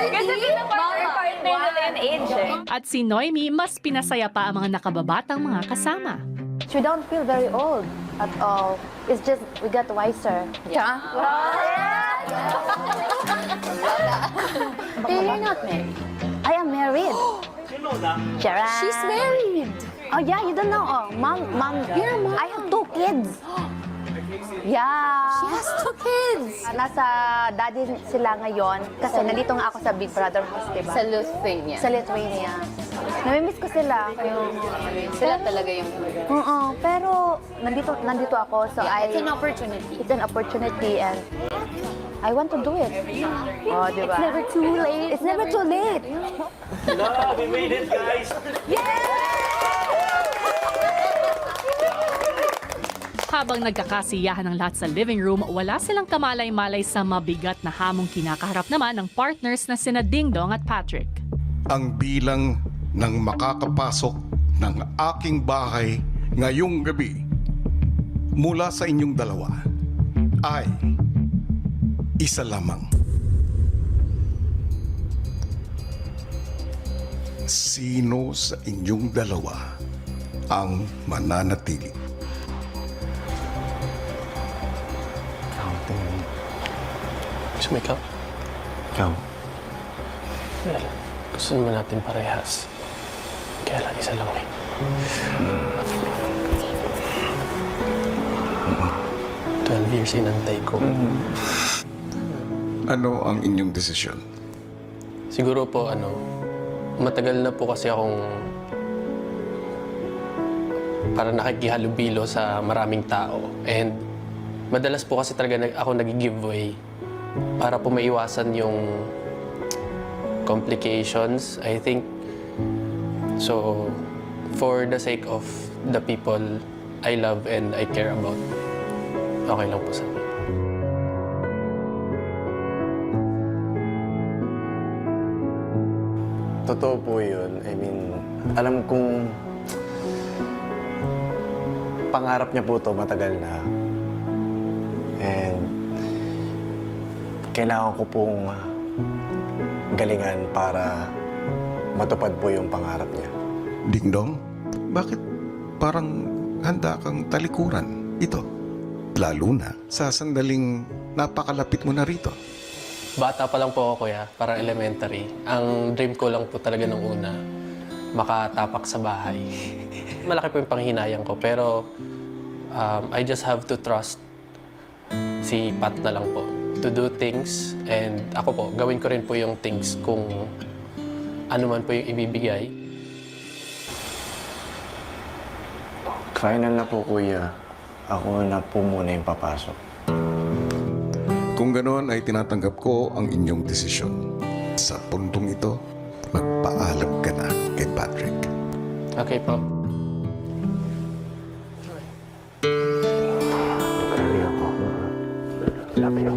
Kasi partner nila yung age eh. At si Noemi, mas pinasaya pa ang mga nakababatang mga kasama. We don't feel very old at all. It's just we got wiser. Yeah. You're not married. I am married. Sharon. She's married. Oh yeah, you don't know. Oh, mom. Your mom. I have 2 kids. Yeah. She has 2 kids. Nasa daddy sila ngayon kasi nandito nga ako sa Big Brother house, diba? Sa Lithuania. Sa Lithuania. Namimiss ko sila. Sila talaga yung... Oo, pero nandito ako, so It's an opportunity. it's an opportunity and I want to do it. Oh, diba? It's never too late. It's never too late. No, we made it, guys. Habang nagkakasiyahan ng lahat sa living room, wala silang kamalay-malay sa mabigat na hamong kinakaharap naman ng partners na sina Ding Dong at Patrick. Ang bilang ng makakapasok ng aking bahay ngayong gabi mula sa inyong dalawa ay isa lamang. Sino sa inyong dalawa ang mananatili? Gusto mo ikaw? Ikaw. Well, gusto naman natin parehas. Kaya lang isa lang eh. 12 years inantay ko. Ano ang inyong desisyon? Siguro po, matagal na po kasi akong para nakikihalubilo sa maraming tao. And madalas po kasi talaga ako nag-giveaway para po maiwasan yung complications, I think. So, for the sake of the people I love and I care about, okay lang po sa akin. Totoo po yun. I mean, alam kong pangarap niya po to matagal na. And kailangan ko pong galingan para matupad po yung pangarap niya. Ding Dong, bakit parang handa kang talikuran ito? Lalo na sa sandaling napakalapit mo na rito. Bata pa lang po ako, kuya, para elementary. Ang dream ko lang po talaga nung una, makatapak sa bahay. Malaki po yung panghinayang ko, pero I just have to trust si Pat na lang po to do things. And ako po, gawin ko rin po yung things kung ano man po yung ibibigay. Final na po, kuya. Ako na po muna yung papasok. Kung ganoon ay tinatanggap ko ang inyong desisyon. Sa puntong ito, magpaalam ka na kay Patrick. Okay po. Grabe ako. Sabi ko.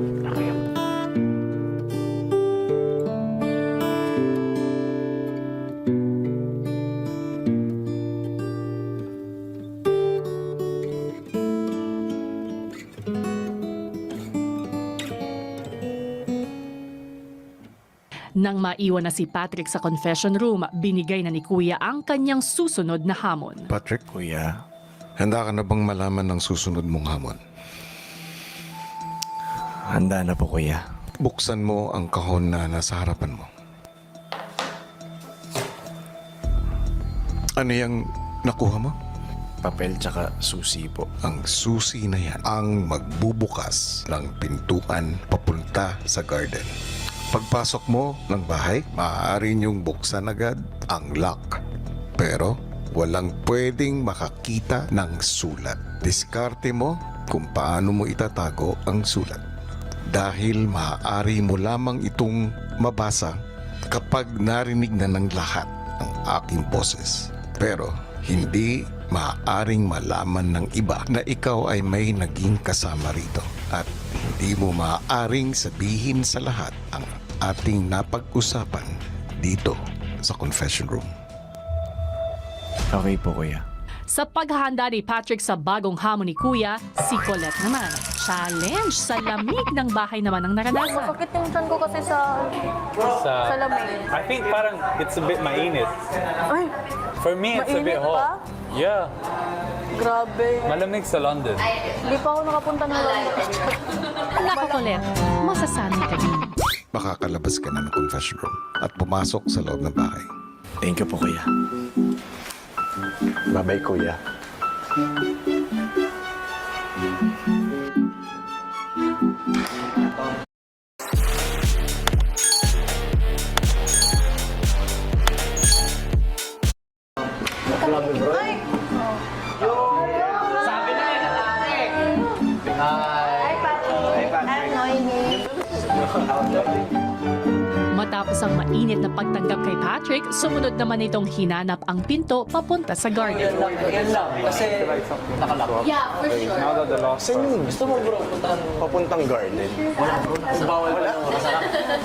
Nang maiwan na si Patrick sa confession room, binigay na ni Kuya ang kanyang susunod na hamon. Patrick, Kuya, handa ka na bang malaman ng susunod mong hamon? handa na po, kuya. Buksan mo ang kahon na nasa harapan mo. Ano yung nakuha mo? Papel tsaka susi po. Ang susi na yan ang magbubukas ng pintuan papunta sa garden. Pagpasok mo ng bahay, maaari niyong buksan agad ang lock. Pero walang pwedeng makakita ng sulat. Diskarte mo kung paano mo itatago ang sulat. Dahil maaari mo lamang itong mabasa kapag narinig na ng lahat ang aking boses. Pero hindi maaaring malaman ng iba na ikaw ay may naging kasama rito. At hindi mo maaaring sabihin sa lahat ang ating napag-usapan dito sa confession room. Okay po, kuya. Sa paghahanda ni Patrick sa bagong hamon ni Kuya, si Colette naman. Challenge sa lamig ng bahay naman ang naranasan. Sakit yung chan ko kasi sa lamig. I think parang it's a bit mainit. Ay, For me, it's a bit mainit pa? hot. Yeah. Grabe. Malamig sa London. Hindi pa ako nakapunta ng London. Naku Colette, masasanay ka din. Makakalabas ka na ng confession room at pumasok sa loob ng bahay. Thank you po, kuya. Bye-bye, kuya. Matapos ang mainit na pagtanggap kay Patrick, sumunod naman itong hinanap ang pinto papunta sa garden. Yeah, for sure. Now that the lost Saan yung gusto mo, bro? Papuntang garden. Wala.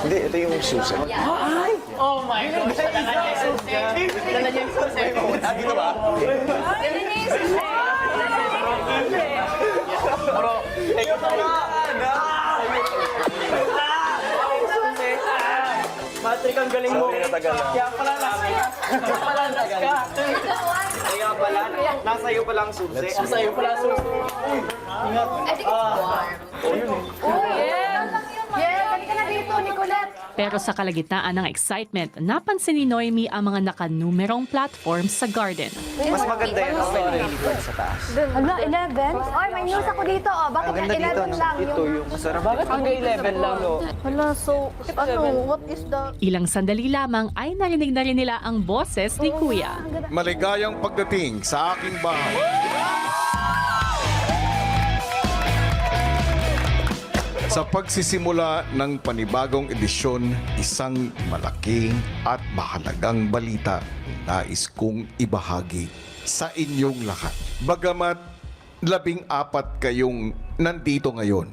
Hindi, ito yung susi. Oh my gosh. Dala niya yung susi. Dito ba? Dala niya yung susi. Patrick, ang galing mo. Kaya pala nasa iyo pala ang susi. Nasa iyo pala ang susi. I think it's warm. Yes, halika na dito, Nicolette. Pero sa kalagitnaan ng excitement, napansin ni Noemi ang mga nakanumerong platform sa garden. Mas maganda yun ang pinilipad sa taas. Hala, 11? Oy, may news ako dito. Oh. Bakit Maganda na 11 dito, no? lang? Ito yung masarap. Bakit hanggang 11 lang, no? Hala, so, what is the... Ilang sandali lamang ay narinig na rin nila ang boses ni Kuya. Maligayang pagdating sa aking bahay. Sa pagsisimula ng panibagong edisyon, isang malaking at mahalagang balita nais kong ibahagi sa inyong lahat. Bagamat 14 kayong nandito ngayon,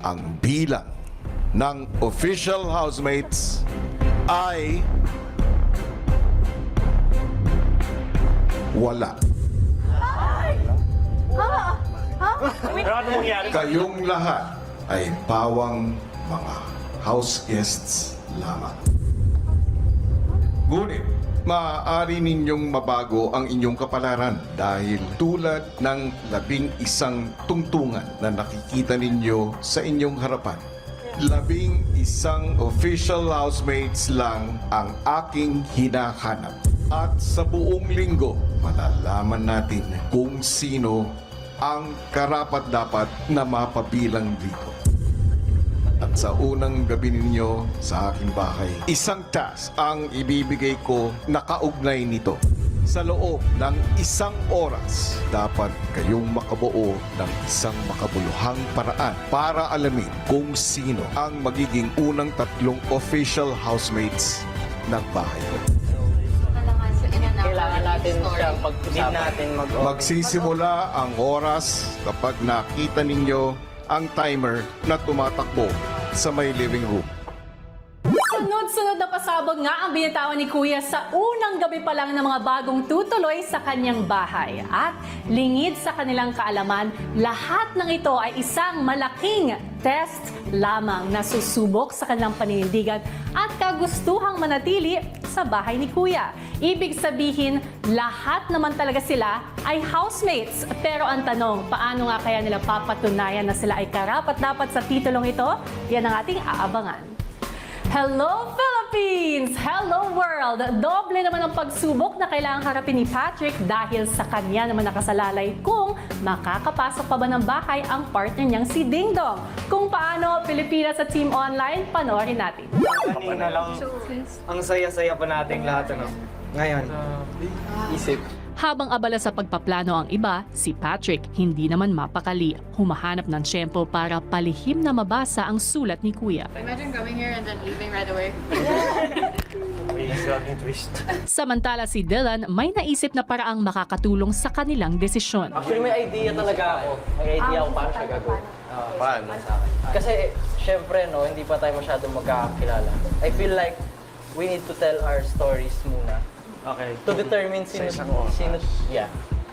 ang bilang ng official housemates ay wala. Kayong lahat ay pawang mga house guests lamang. Ngunit, maaari ninyong mabago ang inyong kapalaran dahil tulad ng 11 tungtungan na nakikita ninyo sa inyong harapan. 11 official housemates lang ang aking hinahanap. At sa buong linggo, malalaman natin kung sino ang karapat-dapat na mapabilang dito. At sa unang gabi ninyo sa aking bahay, isang task ang ibibigay ko na kaugnay nito. Sa loob ng 1 oras, dapat kayong makabuo ng isang makabuluhang paraan para alamin kung sino ang magiging unang 3 official housemates ng bahay ko. Kailangan natin siyang pag-usapan. natin Magsisimula ang oras kapag nakita ninyo ang timer na tumatakbo sa may living room. Sunod-sunod na pasabog nga ang binitawan ni Kuya sa unang gabi pa lang ng mga bagong tutuloy sa kanyang bahay. At lingid sa kanilang kaalaman, lahat ng ito ay isang malaking test lamang na susubok sa kanilang paninindigan at kagustuhang manatili sa bahay ni Kuya. Ibig sabihin, lahat naman talaga sila ay housemates. Pero ang tanong, paano nga kaya nila papatunayan na sila ay karapat-dapat sa titulong ito? Yan ang ating aabangan. Hello Philippines! Hello world! Doble naman ang pagsubok na kailangang harapin ni Patrick dahil sa kanya naman nakasalalay kung makakapasok pa ba ng bahay ang partner niyang si Ding Dong. Kung paano, Pilipinas sa Team Online, panoorin natin. Kanina lang, ang saya-saya pa nating lahat, ano? Ngayon, isip. Habang abala sa pagpaplano ang iba, si Patrick hindi naman mapakali. Humahanap ng tiyempo para palihim na mabasa ang sulat ni Kuya. Imagine coming here and then leaving right away. Samantala si Dylan may naisip na paraang makakatulong sa kanilang desisyon. Actually, may idea talaga ako. May idea ako paano siya gagawin. Paano? Kasi, syempre, no, hindi pa tayo masyadong magkakakilala. I feel like we need to tell our stories muna. Okay. To determine sino, yeah.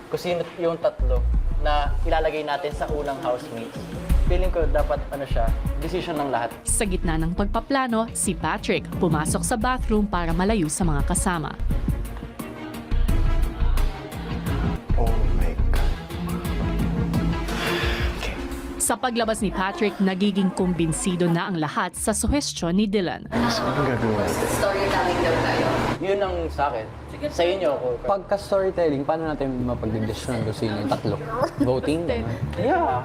kung sino yung tatlo na ilalagay natin sa unang housemates. Feeling ko dapat decision ng lahat. Sa gitna ng pagpaplano, si Patrick pumasok sa bathroom para malayo sa mga kasama. Oh my God. Sa paglabas ni Patrick, nagiging kumbinsido na ang lahat sa suhestyon ni Dylan. So, anong gagawin natin? Yun ang sa akin. Sa inyo ako. Pagka-storytelling, paano natin mapag-desisyon kung sino yung tatlo? Voting? Yeah.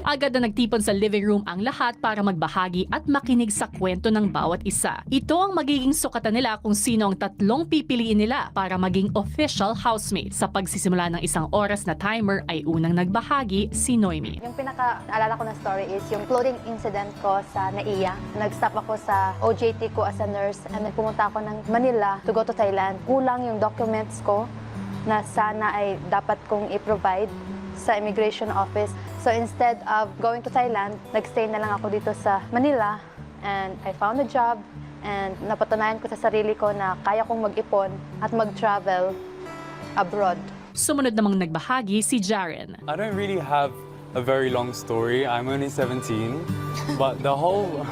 Agad na nagtipon sa living room ang lahat para magbahagi at makinig sa kwento ng bawat isa. Ito ang magiging sukatan nila kung sino ang tatlong pipiliin nila para maging official housemate. Sa pagsisimula ng 1 oras na timer ay unang nagbahagi si Noemi. Yung pinaka-alala ko na story is yung floating incident ko sa NAIA. Nag-stop ako sa OJT ko as a nurse and then pumunta ako ng Manila to go to Thailand. Kulang yung documents ko na sana ay dapat kong i-provide sa immigration office. So instead of going to Thailand, nagstay na lang ako dito sa Manila and I found a job and napatunayan ko sa sarili ko na kaya kong mag-ipon at mag-travel abroad. Sumunod namang nagbahagi si Jaren. I don't really have a very long story. I'm only 17, but the whole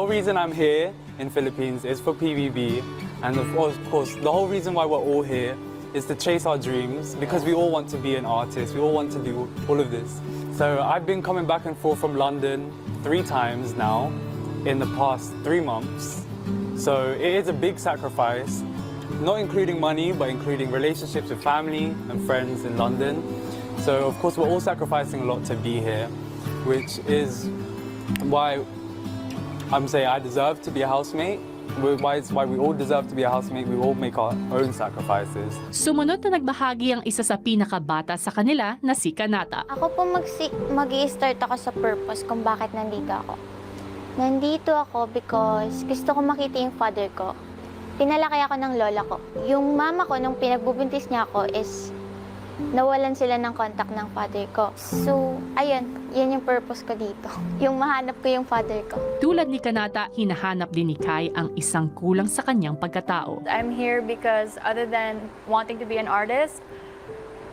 reason I'm here in Philippines is for PBB, and of course the whole reason why we're all here is to chase our dreams because we all want to be an artist. We all want to do all of this. So I've been coming back and forth from London 3 times now in the past 3 months. So it is a big sacrifice, not including money, but including relationships with family and friends in London. So of course we're all sacrificing a lot to be here, which is why I'm saying I deserve to be a housemate. It's why we all deserve to be a housemate. We all make our own sacrifices. Sumunod na nagbahagi ang isa sa pinakabata sa kanila na si Kanata. Ako po mag-i-start ako sa purpose kung bakit nandito ako. Nandito ako because gusto ko makita yung father ko. Pinalaki ako ng lola ko. Yung mama ko, nung pinagbubuntis niya ako is nawalan sila ng contact ng father ko. So, ayun, yan yung purpose ko dito. Yung mahanap ko yung father ko. Tulad ni Kanata, hinahanap din ni Kai ang isang kulang sa kanyang pagkatao. I'm here because other than wanting to be an artist,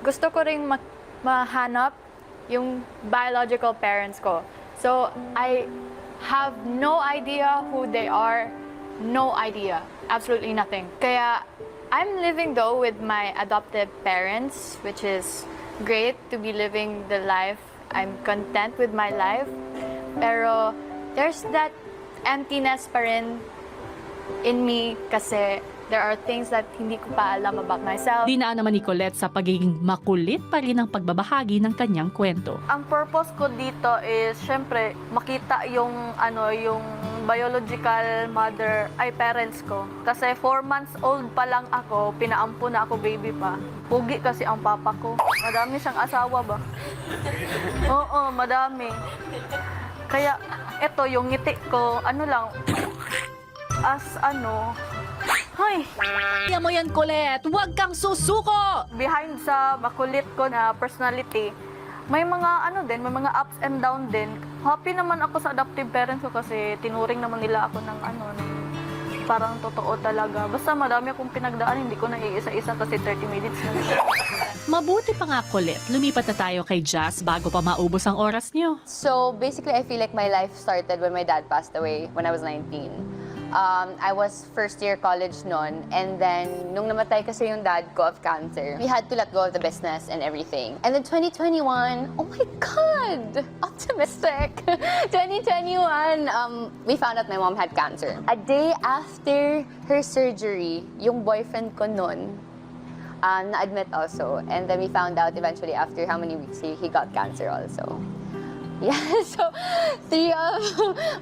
gusto ko ring mahanap yung biological parents ko. So, I have no idea who they are, no idea, absolutely nothing. Kaya, I'm living though with my adoptive parents, which is great to be living the life. I'm content with my life. Pero there's that emptiness pa rin in me kasi there are things that hindi ko pa alam about myself. Dinaan naman ni Colette sa pagiging makulit pa rin ang pagbabahagi ng kanyang kwento. Ang purpose ko dito is syempre makita yung yung biological mother ay parents ko. Kasi 4 months old pa lang ako, pinaampo na ako baby pa. Pugi kasi ang papa ko. Madami siyang asawa ba? Oo, madami. Kaya ito yung ngiti ko, Hoy! Kaya mo yan, Colette! Huwag kang susuko! Behind sa makulit ko na personality, may mga may mga ups and down din. Happy naman ako sa adoptive parents ko kasi tinuring naman nila ako ng parang totoo talaga. Basta madami akong pinagdaan, hindi ko na iisa-isa kasi 30 minutes na. Mabuti pa nga, Colette. Lumipat na tayo kay Jazz bago pa maubos ang oras niyo. So basically, I feel like my life started when my dad passed away when I was 19. I was first year college noon, and then nung namatay kasi yung dad ko of cancer, we had to let go of the business and everything. And then 2021, oh my God, optimistic. 2021, we found out my mom had cancer. A day after her surgery, yung boyfriend ko noon, na-admit also. And then we found out eventually after how many weeks he got cancer also. Yeah, so 3 of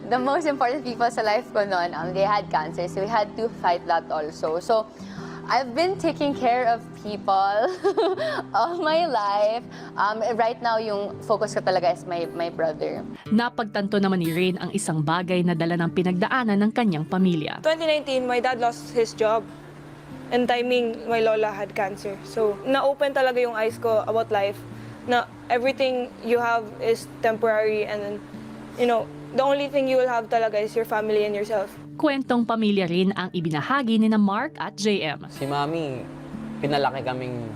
the most important people sa life ko noon, they had cancer. So we had to fight that also. So I've been taking care of people all my life. Right now, yung focus ko talaga is my brother. Napagtanto naman ni Rain ang isang bagay na dala ng pinagdaanan ng kanyang pamilya. 2019, my dad lost his job. And timing, my lola had cancer. So, na-open talaga yung eyes ko about life. Na everything you have is temporary and then, the only thing you will have talaga is your family and yourself. Kwentong pamilya rin ang ibinahagi ni na Mark at JM. Si Mami, pinalaki kaming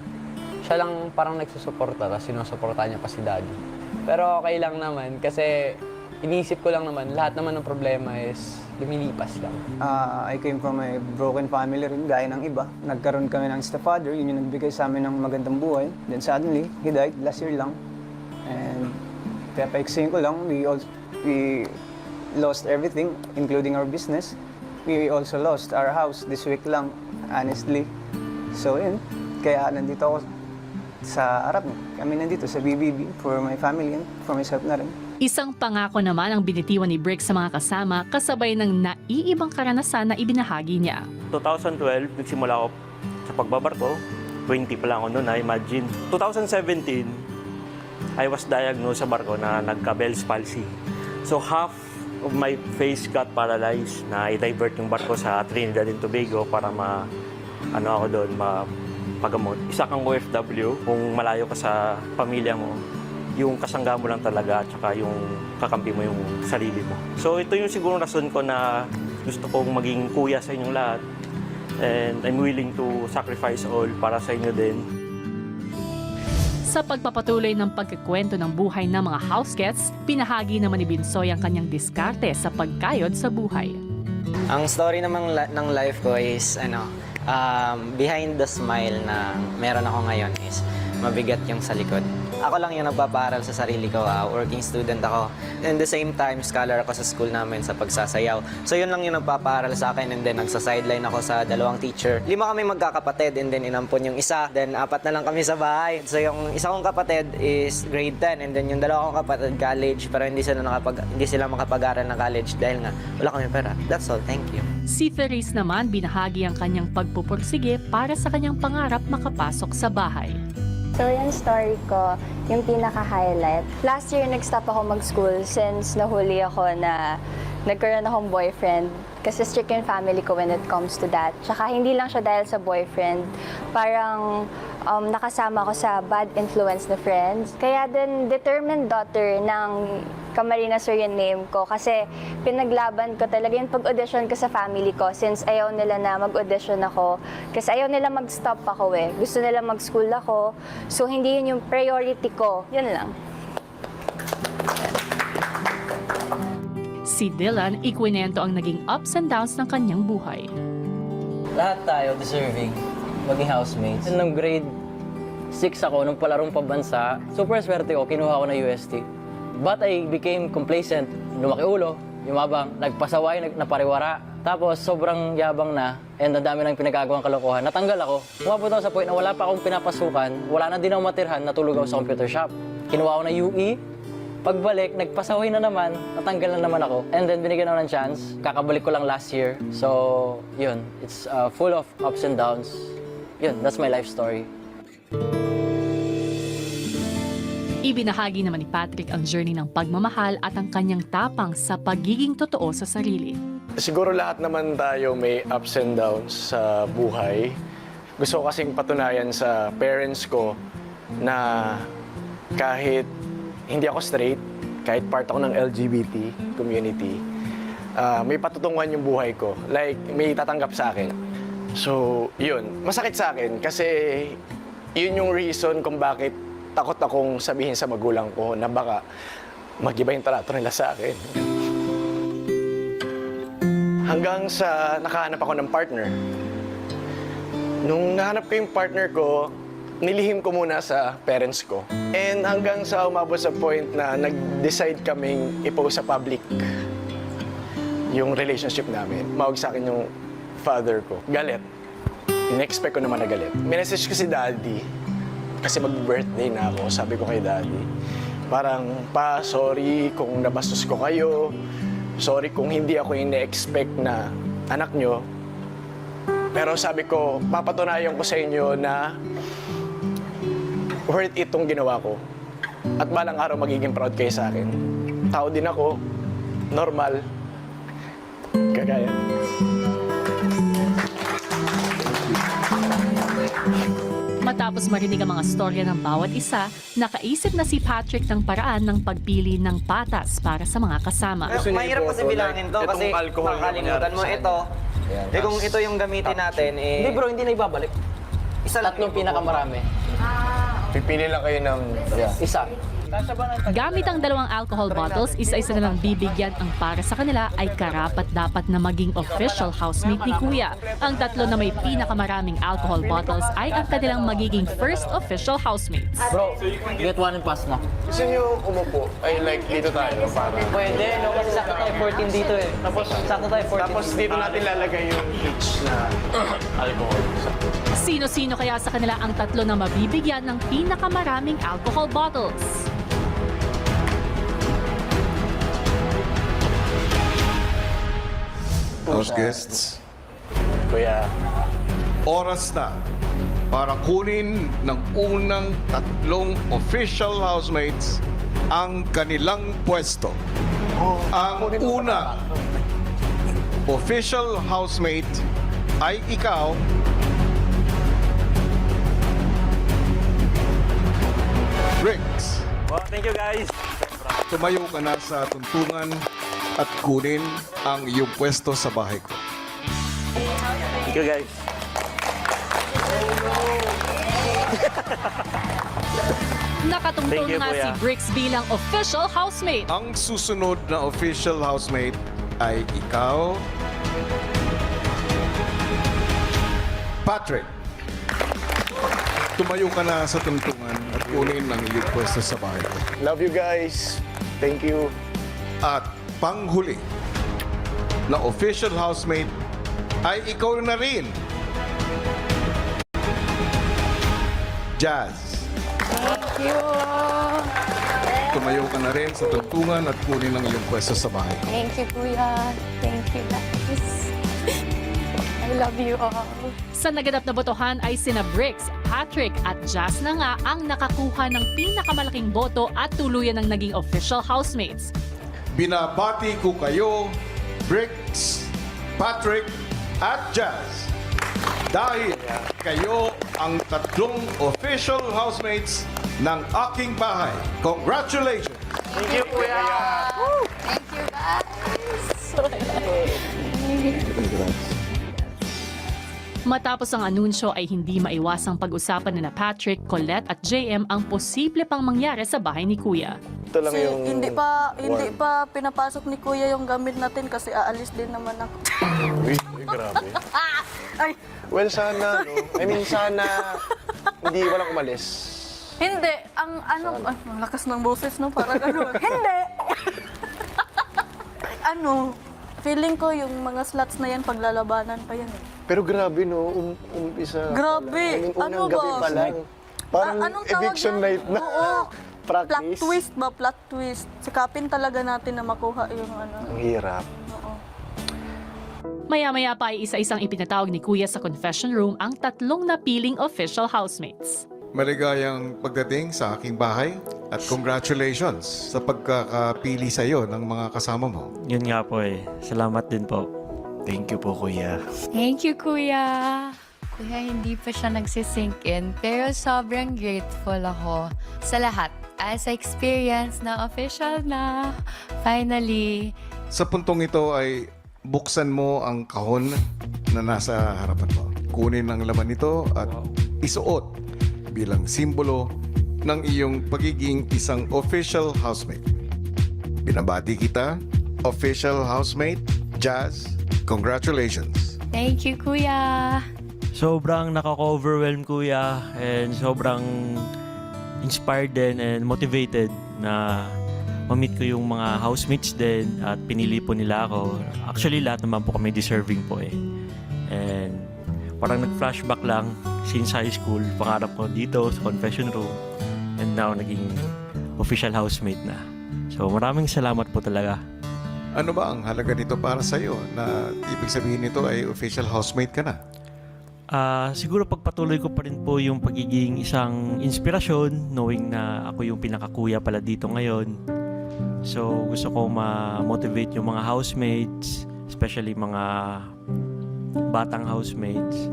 Siya lang parang nagsusuporta, tapos sinusuporta niya pa si daddy. Pero okay lang naman kasi iniisip ko lang naman, lahat naman ng problema is lumilipas lang. I came from a broken family rin, gaya ng iba. Nagkaroon kami ng stepfather, yun yung nagbigay sa amin ng magandang buhay. Then suddenly, he died last year lang. And kaya paiksayin ko lang, we lost everything, including our business. We also lost our house this week lang, honestly. So yun, kaya nandito ako sa harap niyo. Kami nandito sa BBB for my family and for myself na rin. Isang pangako naman ang binitiwan ni Brick sa mga kasama kasabay ng naiibang karanasan na ibinahagi niya. 2012, nagsimula ako sa pagbabarko. 20 pa lang ako noon, imagine. 2017, I was diagnosed sa barko na nagka-Bell's palsy. So half of my face got paralyzed na i-divert yung barko sa Trinidad and Tobago para ako doon, mapagamot. Isa kang OFW, kung malayo ka sa pamilya mo, yung kasangga mo lang talaga at saka yung kakampi mo yung sarili mo. So ito yung siguro rason ko na gusto kong maging kuya sa inyong lahat and I'm willing to sacrifice all para sa inyo din. Sa pagpapatuloy ng pagkikwento ng buhay ng mga house guests, pinahagi naman ni Binsoy ang kanyang diskarte sa pagkayod sa buhay. Ang story namang ng life ko is, behind the smile na meron ako ngayon is mabigat yung sa likod. Ako lang yung nagpapaaral sa sarili ko, working student ako. And the same time, scholar ako sa school namin sa pagsasayaw. So yun lang yung nagpapaaral sa akin and then nagsa-sideline ako sa 2 teacher. 5 kami magkakapatid and then inampon yung isa. Then 4 na lang kami sa bahay. So yung isa kong kapatid is grade 10 and then yung 2 kong kapatid college pero hindi sila makapag-aral ng college dahil nga wala kami pera. That's all. Thank you. Si Therese naman binahagi ang kanyang pagpupursige para sa kanyang pangarap makapasok sa bahay. So yung story ko, yung pinaka-highlight. Last year, nag-stop ako mag-school since nahuli ako na nagkaroon akong boyfriend. Kasi strict yung family ko when it comes to that. Tsaka hindi lang siya dahil sa boyfriend. Parang nakasama ko sa bad influence na friends. Kaya din determined daughter ng Camarines Sur yung name ko. Kasi pinaglaban ko talaga yung pag-audition ko sa family ko since ayaw nila na mag-audition ako. Kasi ayaw nila mag-stop ako eh. Gusto nila mag-school ako. So hindi yun yung priority ko. Yun lang. Si Dylan, ikwinento ang naging ups and downs ng kanyang buhay. Lahat tayo deserving maging housemates. Nung grade 6 ako, nung palarong pabansa, super swerte ko, kinuha ko na UST. But I became complacent, lumaki ulo, yumabang, nagpasaway, napariwara. Tapos sobrang yabang na, and ang dami ng pinagagawang kalokohan. Natanggal ako. Umabot ako sa point na wala pa akong pinapasukan, wala na din akong matirhan, natulog ako sa computer shop. Kinuha ko na UE, pagbalik, nagpasaway na naman, natanggal na naman ako. And then binigyan ako ng chance, kakabalik ko lang last year. So, yun, it's full of ups and downs. Yun, that's my life story. Ibinahagi naman ni Patrick ang journey ng pagmamahal at ang kanyang tapang sa pagiging totoo sa sarili. Siguro lahat naman tayo may ups and downs sa buhay. Gusto ko kasing patunayan sa parents ko na kahit hindi ako straight, kahit part ako ng LGBT community, may patutunguhan yung buhay ko. Like, may tatanggap sa akin. So, yun. Masakit sa akin kasi yun yung reason kung bakit takot akong sabihin sa magulang ko na baka mag-iba yung trato nila sa akin. Hanggang sa nakahanap ako ng partner. Nung nahanap ko yung partner ko, nilihim ko muna sa parents ko. And hanggang sa umabot sa point na nag-decide kaming ipost sa public yung relationship namin. Mawag sa akin yung father ko. Galit. In-expect ko naman na galit. Minessage ko si daddy kasi mag-birthday na ako. Sabi ko kay daddy, parang, pa, sorry kung nabastos ko kayo. Sorry kung hindi ako yung na-expect na anak nyo. Pero sabi ko, papatunayan ko sa inyo na worth it itong ginawa ko. At balang araw magiging proud kayo sa akin. Tao din ako, normal, kagaya. Matapos marinig ang mga storya ng bawat isa, nakaisip na si Patrick ng paraan ng pagpili ng patas para sa mga kasama. Mahirap kasi bilangin to kasi makakalimutan mo ito. Eh kung ito yung gamitin natin, Hindi bro, hindi na ibabalik. Tatlong pinakamarami. Pipili lang kayo ng... Isa. Gamit ang 2 alcohol bottles, isa-isa na lang bibigyan. Ang para sa kanila ay karapat-dapat na maging official housemate ni Kuya. Ang 3 na may pinakamaraming alcohol bottles ay ang kanilang magiging first official housemates. Bro, get one and pass na. Gusto nyo umupo? Ay, like, dito tayo para... Pwede, no? Kasi sakto tayo 14 dito eh. Sakto tayo 14 Tapos dito natin lalagay yung each na alcohol. Sino-sino kaya sa kanila ang 3 na mabibigyan ng pinakamaraming alcohol bottles? House guests, Kuya, oras na para kunin ng unang 3 official housemates ang kanilang pwesto. Ang una official housemate ay ikaw, Bricks. Well, thank you guys. Tumayo ka na sa tuntungan at kunin ang iyong pwesto sa bahay ko. Thank you guys. Nakatungtong Thank you, na si Kuya. Bricks bilang official housemate. Ang susunod na official housemate ay ikaw, Patrick. Tumayo ka na sa tuntungan at kunin ang iyong pwesto sa bahay ko. love you guys. Thank you. At panghuli na official housemate ay ikaw na rin, Jazz. Thank you. Tumayo ka na rin sa tuntungan at kunin ang iyong pwesto sa bahay ko. Thank you, Kuya. Thank you, guys. I love you all. Sa naganap na botohan ay sina Bricks, Patrick at Jazz na nga ang nakakuha ng pinakamalaking boto at tuluyan ng naging official housemates. Binabati ko kayo, Bricks, Patrick, at Jazz. Dahil kayo ang 3 official housemates ng aking bahay. Congratulations! Thank you, Kuya. Thank you, guys. Matapos ang anunsyo ay hindi maiwasang pag-usapan na Patrick, Colette at JM ang posible pang mangyari sa bahay ni Kuya. Ito lang yung... Hindi pa pinapasok ni Kuya yung gamit natin kasi aalis din naman ako. Uy, grabe. Ay, Well, sana, no? I mean, sana hindi walang umalis. hindi. Ang ang lakas ng boses, no? Parang ano. Hindi! Feeling ko yung mga slots na yan, paglalabanan pa yan. Pero grabe, no? Umpisa. Grabe. I mean, unang Ano gabi ba? pa lang. Parang Anong tawag eviction yan? night na. Oo. Plot Practice. twist ba? Plot twist. Sikapin talaga natin na makuha yung ano. Ang hirap. Oo. Maya-maya pa ay isa-isang ipinatawag ni Kuya sa confession room ang 3 napiling official housemates. Maligayang pagdating sa aking bahay at congratulations sa pagkakapili sa iyo ng mga kasama mo. Yun nga po eh. Salamat din po. Thank you po, Kuya. Thank you, Kuya. Kuya, hindi pa siya nagsisink in, pero sobrang grateful ako sa lahat. As experience na official na, finally. Sa puntong ito ay buksan mo ang kahon na nasa harapan mo. Kunin ang laman nito at isuot bilang simbolo ng iyong pagiging isang official housemate. Binabati kita, official housemate, Jazz. Congratulations! Thank you, Kuya. Sobrang nakaka-overwhelm, Kuya, and sobrang inspired din and motivated na ma-meet ko yung mga housemates din at pinili po nila ako. Actually, lahat naman po kami deserving po eh. And parang nag-flashback lang since high school, pangarap ko dito sa confession room, and now naging official housemate na. So maraming salamat po talaga. Ano ba ang halaga nito para sa iyo na ibig sabihin nito ay official housemate ka na? Siguro pagpatuloy ko pa rin po yung pagiging isang inspirasyon, knowing na ako yung pinakakuya pala dito ngayon. So gusto ko ma-motivate yung mga housemates, especially mga batang housemates,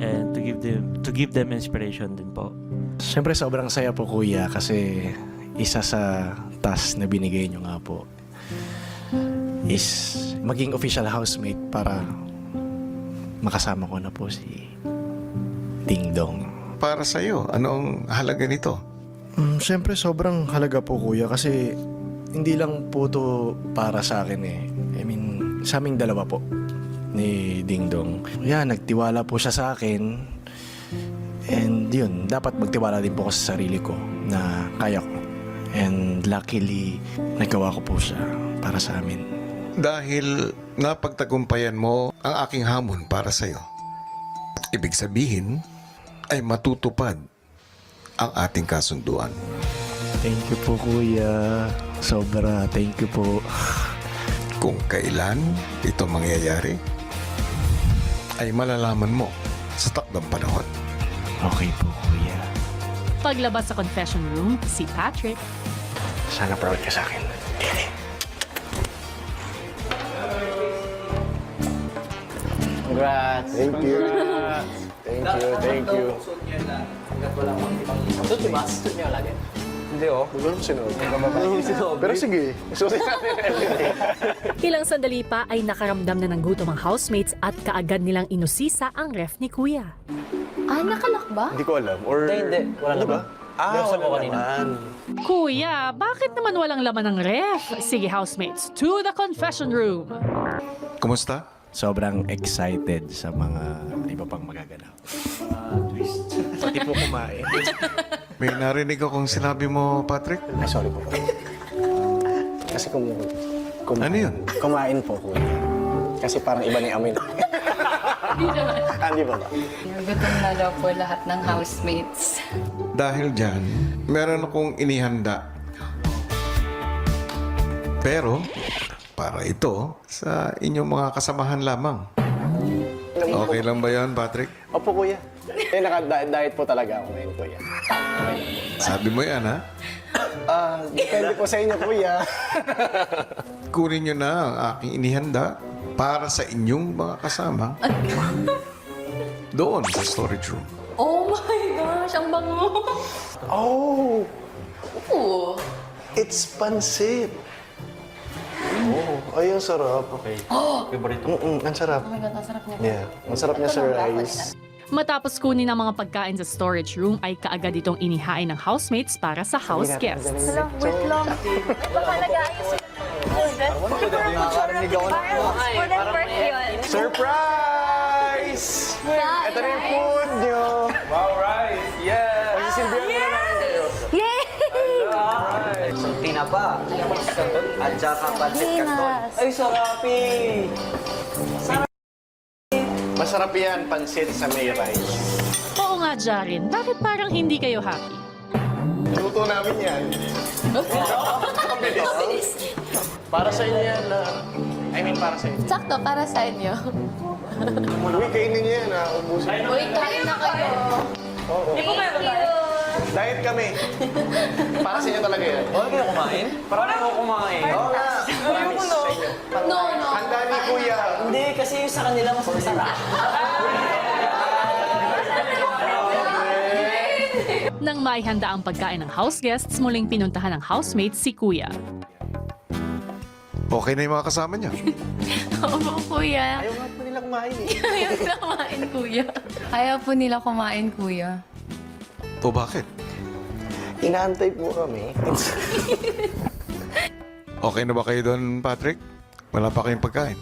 and to give them inspiration din po. Siyempre, sobrang saya po, Kuya, kasi isa sa task na binigay nyo nga po is maging official housemate para makasama ko na po si Ding Dong. Para sa'yo, anong halaga nito? Siyempre sobrang halaga po kuya kasi hindi lang po to para sa akin eh. I mean, sa aming dalawa po ni Ding Dong. Yan, nagtiwala po siya sa akin. And yun, dapat magtiwala din po ako sa sarili ko na kaya ko. And luckily, nagawa ko po siya para sa amin. Dahil napagtagumpayan mo ang aking hamon para sa'yo. Ibig sabihin ay matutupad ang ating kasunduan. Thank you po kuya. Sobra, thank you po. Kung kailan ito mangyayari, ay malalaman mo sa takdang panahon. Okay po kuya. Paglabas sa confession room, si Patrick, Sana proud ka sa akin. Congrats! Thank you. Thank you. Suot niyo ba? Suot niyo lagi? Hindi oh. Huwag naman sinuot. Pero sige, isusin natin everything. ilang sandali pa ay nakaramdam na ng gutom ang housemates at kaagad nilang inusisa ang ref ni Kuya. Ah, nakalak ba? Hindi ko alam. Or... Hindi. Wala naman. Binuksan ko kanina. Kuya, bakit naman walang laman ng ref? Sige housemates, to the confession room! Kumusta? Sobrang excited sa mga iba pang magaganap. Twist. Pati po kumain. May narinig akong sinabi mo, Patrick? Ay, sorry po. Kasi Ano yun? kumain po kuya. Kasi parang iba ni Amin. Hindi ba ba? Gutom na daw po lahat ng housemates. Dahil dyan, meron akong inihanda. Pero, para ito sa inyong mga kasamahan lamang. Okay lang ba yan, Patrick? Opo kuya. Naka-diet po talaga ako ngayon kuya. Sabi mo yan, ha? Depende po sa inyo kuya. Kunin nyo na ang aking inihanda para sa inyong mga kasama doon sa storage room. Oh my gosh, ang bango! Oh! Ooh. It's pansit. Oh, ay, ang sarap. Okay. Favorito. Ang sarap. Oh my God, ang sarap niya. Yeah, ang sarap niya sa rice. Matapos kunin ang mga pagkain sa storage room ay kaagad itong inihain ng housemates para sa house guests. Wait lang. Baka nag-aayos yun. Surprise! Ito na yung food nyo. Wow, rice! Yeah! Pagsisilbihan mo na namin kayo. Tinapa. At saka pancit canton. Ay, sarapi! Masarap yan, pansit sa may rice. Oo nga, Jaren, bakit parang hindi kayo happy? Luto namin yan. Para sa inyo yan. I mean, para sa inyo. Sakto, para sa inyo. Uy, kainin niyo yan, ha? Ubusin. Uy, kain na kayo. Oo. Diet kami. Para sa inyo talaga yan. Huwag kayo kumain? Parang ako kumain. Oo nga. Promise sa inyo. No, no. Handa ni Kuya. Hindi, kasi yung sa kanila mas masarap. Nang maihanda ang pagkain ng house guests, muling pinuntahan ng housemates si Kuya. Okay na yung mga kasama niya. Oo, kuya. Ayaw nga po nila kumain eh. Ayaw nila kumain, kuya. Ayaw po nila kumain, kuya. O bakit? Inaantay po kami. Okay na ba kayo doon, Patrick? Wala pa kayong pagkain?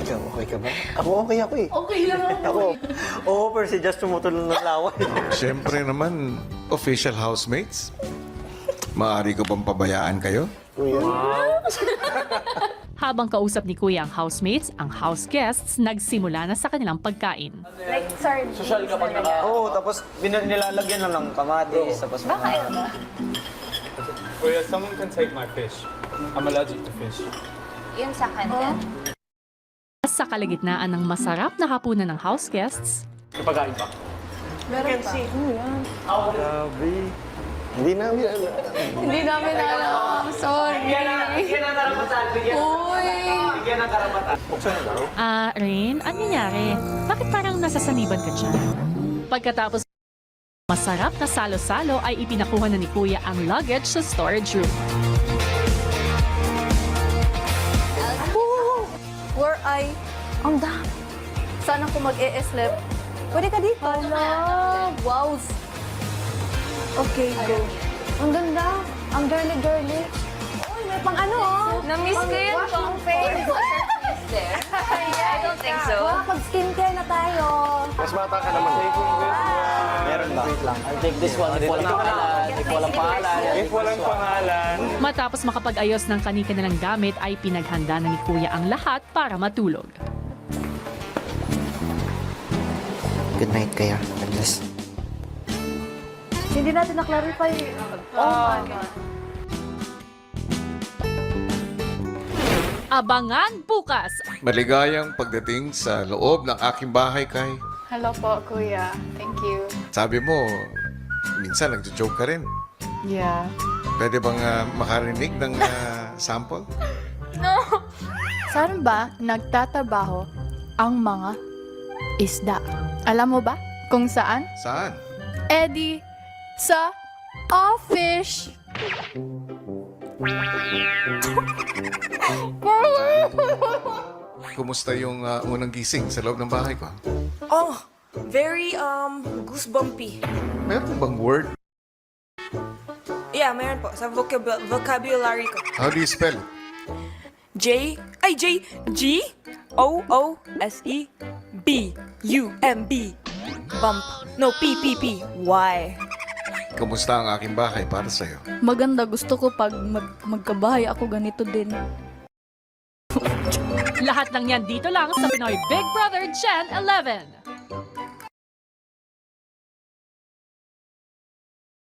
Ikaw, okay ka ba? Ako okay ako eh. Okay lang ako. Oo, pero si Just tumutulong ng laway. Siyempre naman, official housemates. Maaari ko bang pabayaan kayo? Kuya. Habang kausap ni Kuya ang housemates, ang house guests nagsimula na sa kanilang pagkain. Like, sorry. Social kapag naka... Oo, tapos nilalagyan na ng kamatis. Tapos mga... Kuya, someone can take my fish. I'm allergic to fish. Yun sa kanya. Sa kalagitnaan ng masarap na hapunan ng house guests, Pagkain pa. Meron pa. Grabe. Hindi namin alam. Hindi namin alam. Sorry. Uy. Rain, ano nangyari? Bakit parang nasasaniban ka dyan? Pagkatapos masarap na salo-salo ay ipinakuha na ni Kuya ang luggage sa storage room. Were I... Ang dami. Sana kung mag-e-slip, Pwede ka dito. Wow. Okay, go. Ang ganda. Ang girly-girly. Uy, may pang ano, oh. Na-miss ko yung pang face. I don't think so. Pag skincare na tayo. Mas bata ka naman. Meron ba? Wait lang. I'll take this one. If walang pangalan. If walang pangalan. If walang pangalan. Matapos makapag-ayos ng kani-kanilang gamit ay pinaghanda na ni Kuya ang lahat para matulog. Good night kaya. Agnes. Hindi natin na-clarify. Abangan bukas! Maligayang pagdating sa loob ng aking bahay, Kai. Hello po, Kuya. Thank you. Sabi mo, minsan nagjo-joke ka rin. Yeah. Pwede bang makarinig ng sample? No! Saan ba nagtatrabaho ang mga isda? Alam mo ba kung saan? Saan? Eddie, sa office. Kumusta yung unang gising sa loob ng bahay ko? Oh, very goosebumpy. Meron bang word? Yeah, meron po. Sa vocabulary ko. How do you spell it? G-O-O-S-E-B-U-M-B. Bump. No, P-P-P-Y. Kumusta ang aking bahay para sa'yo? Maganda. Gusto ko pag magkabahay ako ganito din. Lahat ng yan dito lang sa Pinoy Big Brother Gen 11.